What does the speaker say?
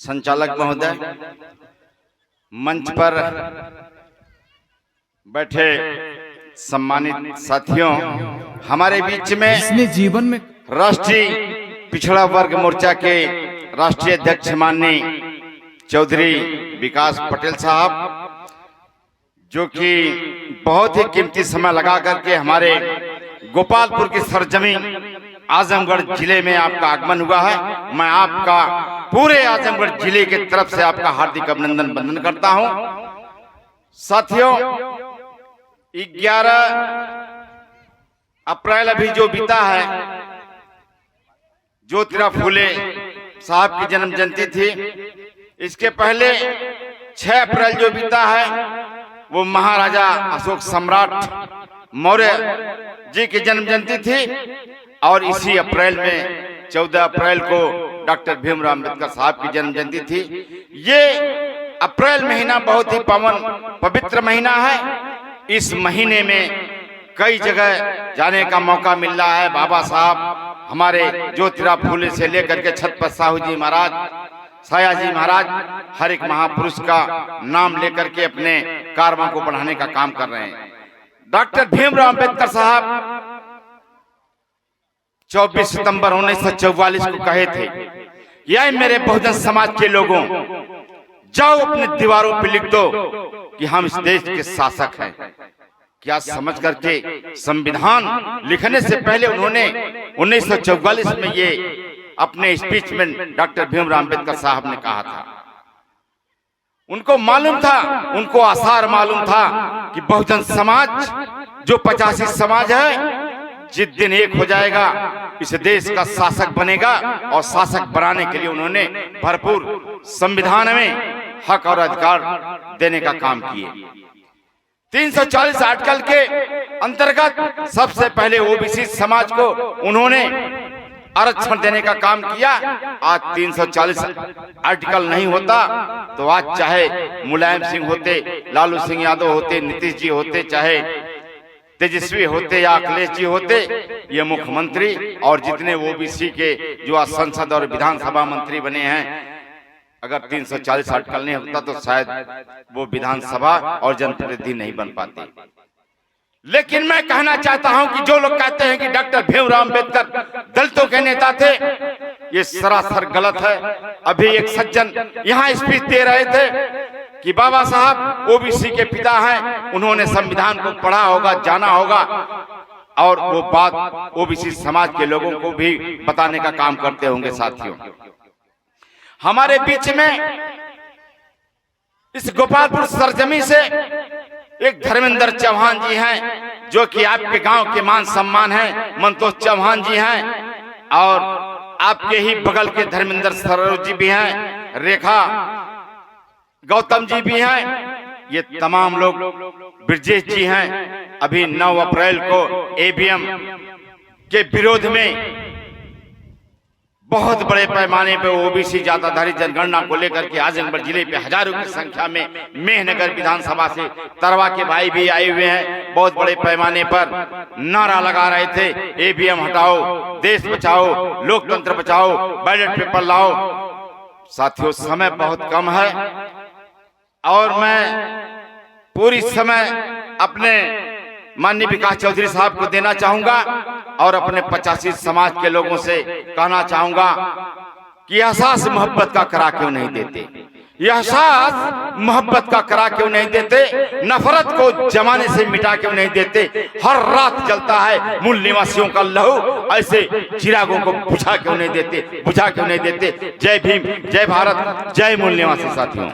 संचालक महोदय, मंच पर बैठे सम्मानित साथियों, हमारे बीच में जिसने जीवन में राष्ट्रीय पिछड़ा वर्ग मोर्चा के राष्ट्रीय अध्यक्ष माननीय चौधरी विकास पटेल साहब, जो कि बहुत ही कीमती समय लगा करके हमारे गोपालपुर की सरजमीन आजमगढ़ जिले में आपका आगमन हुआ है। मैं आपका पूरे आजमगढ़ जिले की तरफ से आपका हार्दिक अभिनंदन वंदन करता हूं। साथियों, 11 अप्रैल अभी जो बीता है, ज्योतिराव फूले साहब की जन्म जयंती थी। इसके पहले 6 अप्रैल जो बीता है वो महाराजा अशोक सम्राट मौर्य जी की जन्म जयंती थी, और इसी अप्रैल में 14 अप्रैल को डॉक्टर भीमराव अंबेडकर साहब की जन्म जयंती थी। ये अप्रैल महीना बहुत ही पावन पवित्र महीना है। इस महीने में कई जगह जाने का मौका मिल रहा है। बाबा साहब हमारे ज्योतिराव फूले से लेकर के छत्रपति साहू जी महाराज, सयाजी महाराज, हर एक महापुरुष का नाम लेकर के अपने कारवां को बढ़ाने का काम कर रहे हैं। डॉक्टर भीमराव अंबेडकर साहब 24 सितंबर 1944 को कहे थे, यह मेरे बहुजन समाज के लोगों, जाओ अपने दीवारों पर लिख दो कि हम इस देश के शासक हैं। क्या समझ करके संविधान लिखने से पहले उन्होंने 1944 में ये अपने स्पीच में डॉक्टर भीमराव अंबेडकर साहब ने कहा था। उनको मालूम था, उनको आसार मालूम था कि बहुजन समाज जो 85 समाज है, जिस दिन एक हो जाएगा इस देश का शासक बनेगा। और शासक बनाने के लिए उन्होंने भरपूर संविधान में हक और अधिकार देने का काम किए। 340 आर्टिकल के अंतर्गत सबसे पहले ओबीसी समाज को उन्होंने आरक्षण देने का काम किया। आज 340 आर्टिकल नहीं होता तो आज चाहे मुलायम सिंह होते, लालू सिंह यादव होते, नीतीश जी होते, चाहे तेजस्वी होते या अखिलेश जी होते, ये मुख्यमंत्री और जितने ओबीसी के जो आज संसद और विधानसभा मंत्री बने हैं, अगर 340 आर्टिकल नहीं होता तो शायद वो विधानसभा और जनप्रतिनिधि नहीं बन पाते। लेकिन मैं कहना चाहता हूं कि जो लोग कहते हैं कि डॉक्टर भीमराव अंबेडकर दलितों के नेता थे, ये सरासर गलत है। अभी एक सज्जन यहां स्पीच दे रहे थे कि बाबा साहब ओबीसी के पिता हैं, उन्होंने संविधान को पढ़ा होगा, जाना होगा, और वो बात ओबीसी समाज के लोगों को भी बताने का काम करते होंगे। साथियों, हमारे बीच में इस गोपालपुर सरजमी से एक धर्मेंद्र चौहान जी हैं, जो कि आपके गांव के मान सम्मान हैं। मंतोष चौहान जी हैं, और आपके ही बगल के धर्मेंद्र सरोज जी भी हैं, रेखा गौतम जी भी हैं, ये तमाम लोग, ब्रजेश जी हैं। अभी 9 अप्रैल को एबीएम के विरोध में बहुत बड़े पैमाने पे ओबीसी जाताधारी जनगणना को लेकर के आजमगढ़ जिले पे हजारों की संख्या में मेहनगर विधानसभा से तरवा के भाई भी आए हुए हैं। बहुत बड़े पैमाने पर नारा लगा रहे थे, एबीएम हटाओ, देश बचाओ, लोकतंत्र बचाओ, बैलेट पेपर लाओ। साथियों, समय बहुत कम है और मैं पूरी समय अपने माननीय विकास चौधरी साहब को देना चाहूंगा और अपने 85 समाज के लोगों से कहना चाहूंगा कि एहसास मोहब्बत का करा क्यों नहीं देते, एहसास मोहब्बत का करा क्यों नहीं देते, नफरत को जमाने से मिटा क्यों नहीं देते। हर रात जलता है मूल निवासियों का लहू, ऐसे चिरागों को बुझा क्यों नहीं देते, बुझा क्यों नहीं देते। जय भीम, जय भारत, जय मूल निवासी। साथियों,